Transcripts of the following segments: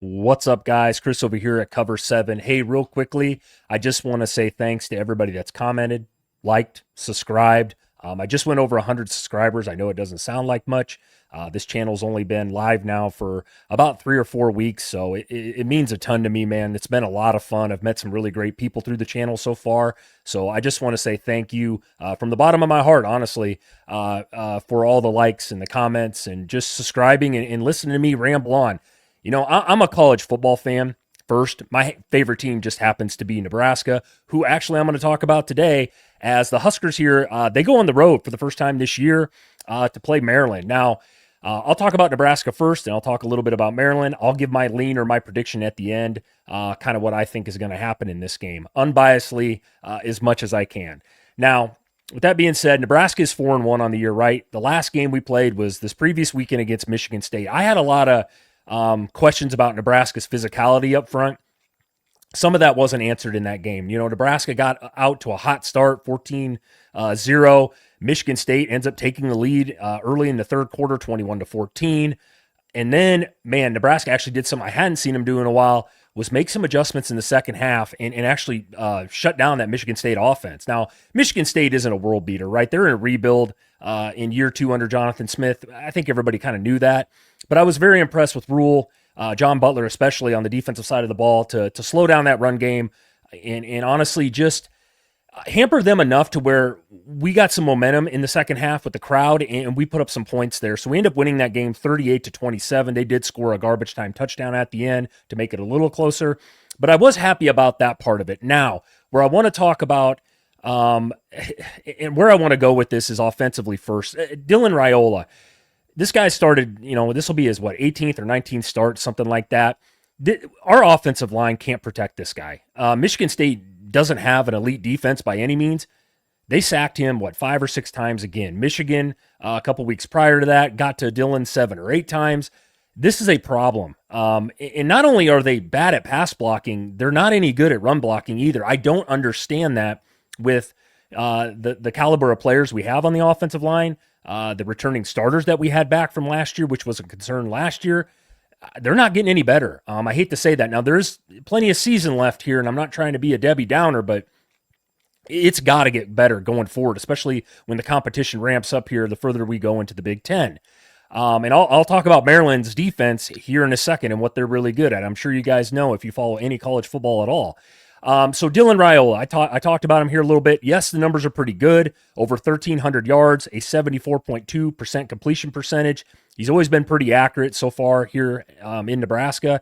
What's up, guys? Chris over here at Cover 7. Hey, real quickly, I just want to say thanks to everybody that's commented, liked, subscribed. I just went over 100 subscribers. I know it doesn't sound like much. This channel's only been live now for about 3 or 4 weeks, so it means a ton to me, man. It's been a lot of fun. I've met some really great people through the channel so far, so I just want to say thank you from the bottom of my heart, honestly, for all the likes and the comments and just subscribing and listening to me ramble on. I'm a college football fan first. My favorite team just happens to be Nebraska, who actually I'm going to talk about today as the Huskers here. They go on the road for the first time this year to play Maryland. Now, I'll talk about Nebraska first, and I'll talk a little bit about Maryland. I'll give my lean or my prediction at the end, kind of what I think is going to happen in this game, unbiasedly as much as I can. Now, with that being said, Nebraska is 4-1 on the year, right? The last game we played was this previous weekend against Michigan State. I had a lot of questions about Nebraska's physicality up front. Some of that wasn't answered in that game. Nebraska got out to a hot start, 14-0. Michigan State ends up taking the lead early in the third quarter, 21-14. And then, man, Nebraska actually did something I hadn't seen them do in a while, was make some adjustments in the second half and actually shut down that Michigan State offense. Now, Michigan State isn't a world beater, right? They're in a rebuild in year two under Jonathan Smith. I think everybody kind of knew that. But I was very impressed with Rule, John Butler especially on the defensive side of the ball to slow down that run game and honestly just hamper them enough to where we got some momentum in the second half with the crowd and we put up some points there. So we end up winning that game 38-27. They did score a garbage time touchdown at the end to make it a little closer, but I was happy about that part of it. Now, where I want to talk about and where I want to go with this is offensively first. Dylan Raiola. This guy started, this will be his, 18th or 19th start, something like that. Our offensive line can't protect this guy. Michigan State doesn't have an elite defense by any means. They sacked him, 5 or 6 times again. Michigan, a couple weeks prior to that, got to Dylan 7 or 8 times. This is a problem. And not only are they bad at pass blocking, they're not any good at run blocking either. I don't understand that with the caliber of players we have on the offensive line. The returning starters that we had back from last year, which was a concern last year, they're not getting any better. I hate to say that. Now, there's plenty of season left here, and I'm not trying to be a Debbie Downer, but it's got to get better going forward, especially when the competition ramps up here the further we go into the Big Ten. And I'll talk about Maryland's defense here in a second and what they're really good at. I'm sure you guys know if you follow any college football at all. So Dylan Raiola, I talked about him here a little bit. Yes, the numbers are pretty good. Over 1,300 yards, a 74.2% completion percentage. He's always been pretty accurate so far here in Nebraska.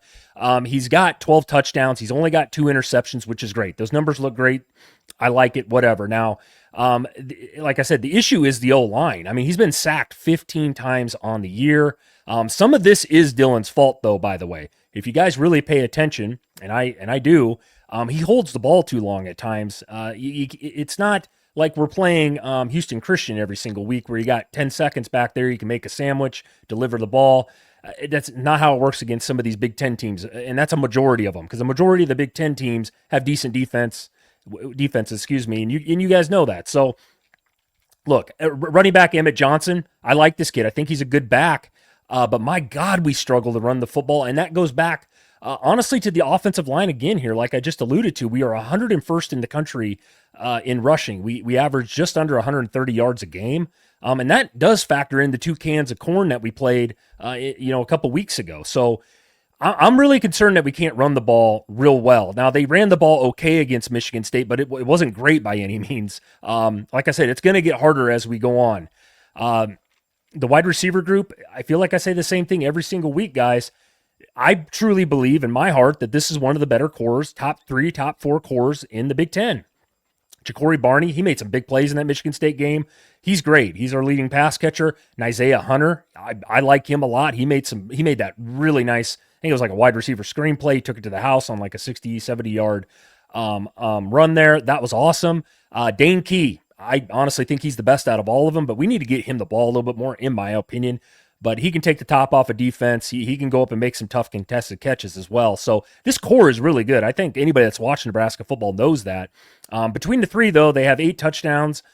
He's got 12 touchdowns. He's only got 2 interceptions, which is great. Those numbers look great. I like it, whatever. Now, like I said, the issue is the O-line. I mean, he's been sacked 15 times on the year. Some of this is Dylan's fault, though, by the way. If you guys really pay attention, and I do, he holds the ball too long at times. It's not like we're playing Houston Christian every single week where you got 10 seconds back there, you can make a sandwich, deliver the ball. That's not how it works against some of these Big Ten teams, and that's a majority of them because the majority of the Big Ten teams have decent defenses, and you guys know that. So, look, running back Emmett Johnson, I like this kid. I think he's a good back, but my God, we struggle to run the football, and that goes back honestly to the offensive line again here. Like I just alluded to, we are 101st in the country in rushing. We average just under 130 yards a game, and that does factor in the 2 cans of corn that we played, a couple weeks ago. So I'm really concerned that we can't run the ball real well. Now, they ran the ball okay against Michigan State, but it wasn't great by any means. Like I said, it's going to get harder as we go on. The wide receiver group, I feel like I say the same thing every single week, guys. I truly believe in my heart that this is one of the better cores, top 3, top 4 cores in the Big Ten. Ja'Cory Barney, he made some big plays in that Michigan State game. He's great. He's our leading pass catcher. And Isaiah Hunter, I like him a lot. He made that really nice, I think it was like a wide receiver screenplay. He took it to the house on like a 60, 70-yard run there. That was awesome. Dane Key, I honestly think he's the best out of all of them, but we need to get him the ball a little bit more, in my opinion. But he can take the top off of defense. He can go up and make some tough contested catches as well. So this core is really good. I think anybody that's watching Nebraska football knows that. Between the 3, though, they have 8 touchdowns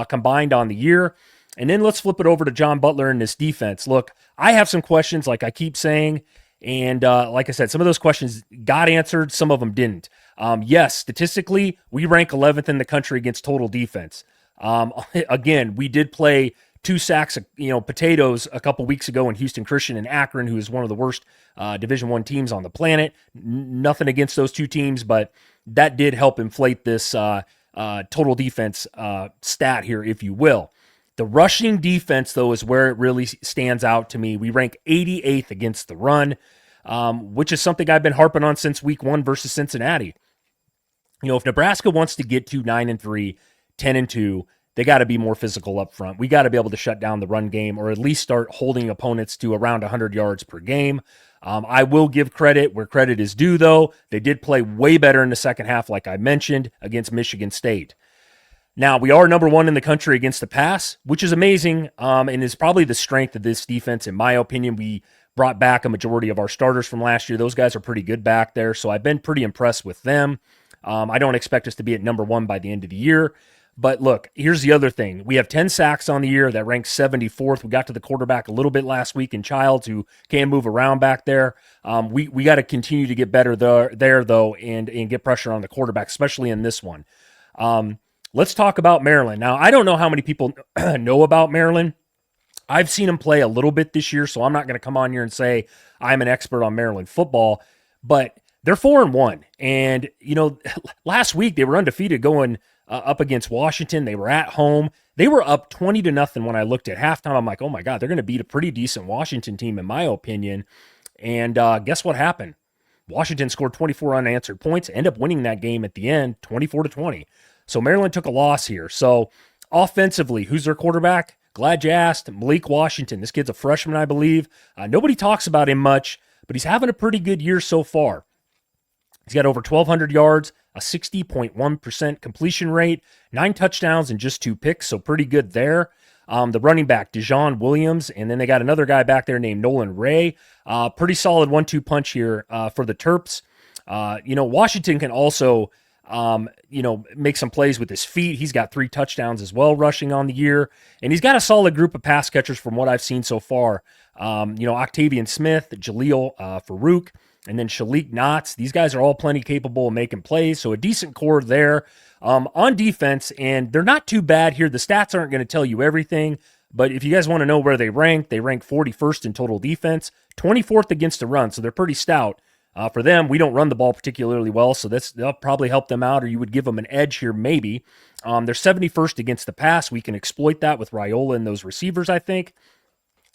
combined on the year. And then let's flip it over to John Butler and this defense. Look, I have some questions, like I keep saying, And like I said, some of those questions got answered, some of them didn't. Yes, statistically, we rank 11th in the country against total defense. Again, we did play two sacks, potatoes a couple weeks ago in Houston Christian and Akron, who is one of the worst Division I teams on the planet. Nothing against those two teams, but that did help inflate this total defense stat here, if you will. The rushing defense, though, is where it really stands out to me. We rank 88th against the run, which is something I've been harping on since week 1 versus Cincinnati. If Nebraska wants to get to 9-3, 10-2, they got to be more physical up front. We got to be able to shut down the run game or at least start holding opponents to around 100 yards per game. I will give credit where credit is due, though. They did play way better in the second half, like I mentioned, against Michigan State. Now, we are number 1 in the country against the pass, which is amazing and is probably the strength of this defense, in my opinion. We brought back a majority of our starters from last year. Those guys are pretty good back there, so I've been pretty impressed with them. I don't expect us to be at number 1 by the end of the year. But look, here's the other thing. We have 10 sacks on the year. That ranks 74th. We got to the quarterback a little bit last week in Childs, who can move around back there. We got to continue to get better there though, and get pressure on the quarterback, especially in this one. Let's talk about Maryland. Now, I don't know how many people know about Maryland. I've seen them play a little bit this year, so I'm not going to come on here and say I'm an expert on Maryland football, but they're 4-1. And, last week they were undefeated going up against Washington. They were at home. They were up 20-0 when I looked at halftime. I'm like, oh my God, they're going to beat a pretty decent Washington team, in my opinion. And guess what happened? Washington scored 24 unanswered points, end up winning that game at the end, 24-20. So Maryland took a loss here. So offensively, who's their quarterback? Glad you asked. Malik Washington. This kid's a freshman, I believe. Nobody talks about him much, but he's having a pretty good year so far. He's got over 1,200 yards, a 60.1% completion rate, 9 touchdowns and just 2 picks, so pretty good there. The running back, Dijon Williams, and then they got another guy back there named Nolan Ray. Pretty solid 1-2 punch here for the Terps. Washington can also, make some plays with his feet. He's got 3 touchdowns as well rushing on the year, and he's got a solid group of pass catchers from what I've seen so far. Octavian Smith, Jaleel Farouk, and then Shalik Knotts. These guys are all plenty capable of making plays, so a decent core there on defense, and they're not too bad here. The stats aren't going to tell you everything, but if you guys want to know where they rank 41st in total defense, 24th against the run, so they're pretty stout. For them, we don't run the ball particularly well, so that'll probably help them out, or you would give them an edge here maybe. They're 71st against the pass. We can exploit that with Raiola and those receivers, I think.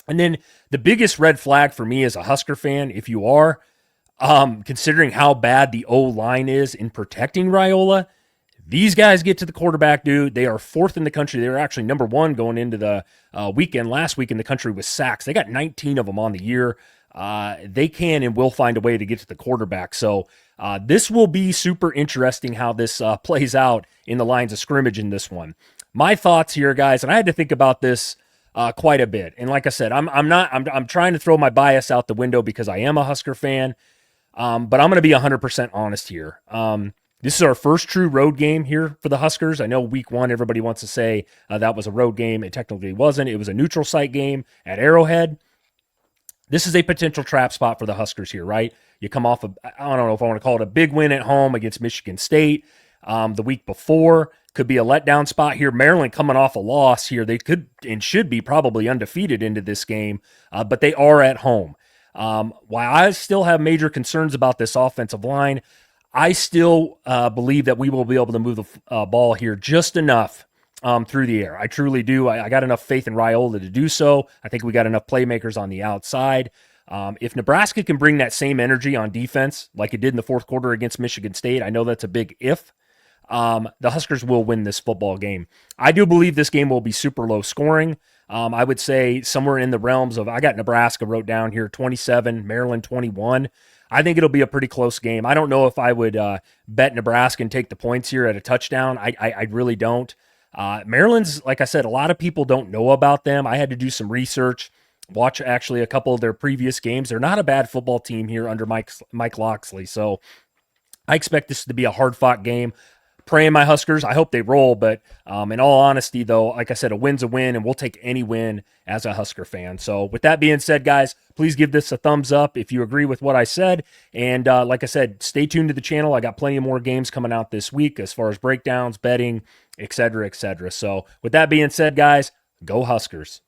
And then the biggest red flag for me as a Husker fan, if you are, considering how bad the O-line is in protecting Raiola, these guys get to the quarterback, dude. They are 4th in the country. They were actually number 1 going into the weekend last week in the country with sacks. They got 19 of them on the year. They can and will find a way to get to the quarterback. So this will be super interesting how this plays out in the lines of scrimmage in this one. My thoughts here, guys, and I had to think about this quite a bit. And like I said, I'm trying to throw my bias out the window because I am a Husker fan. But I'm going to be 100% honest here. This is our first true road game here for the Huskers. I know week 1, everybody wants to say that was a road game. It technically wasn't. It was a neutral site game at Arrowhead. This is a potential trap spot for the Huskers here, right? You come off of, I don't know if I want to call it a big win at home against Michigan State the week before. Could be a letdown spot here. Maryland coming off a loss here. They could and should be probably undefeated into this game, but they are at home. While I still have major concerns about this offensive line, I still believe that we will be able to move the ball here just enough through the air. I truly do. I got enough faith in Raiola to do so. I think we got enough playmakers on the outside. If Nebraska can bring that same energy on defense like it did in the fourth quarter against Michigan State, I know that's a big if. The Huskers will win this football game. I do believe this game will be super low scoring. I would say somewhere in the realms of, I got Nebraska wrote down here, 27, Maryland 21. I think it'll be a pretty close game. I don't know if I would bet Nebraska and take the points here at a touchdown. I really don't. Maryland's, like I said, a lot of people don't know about them. I had to do some research, watch actually a couple of their previous games. They're not a bad football team here under Mike Locksley. So I expect this to be a hard-fought game. praying my Huskers. I hope they roll, but in all honesty, though, like I said, a win's a win, and we'll take any win as a Husker fan. So with that being said, guys, please give this a thumbs up if you agree with what I said. And like I said, stay tuned to the channel. I got plenty more games coming out this week as far as breakdowns, betting, etc., etc. So with that being said, guys, go Huskers.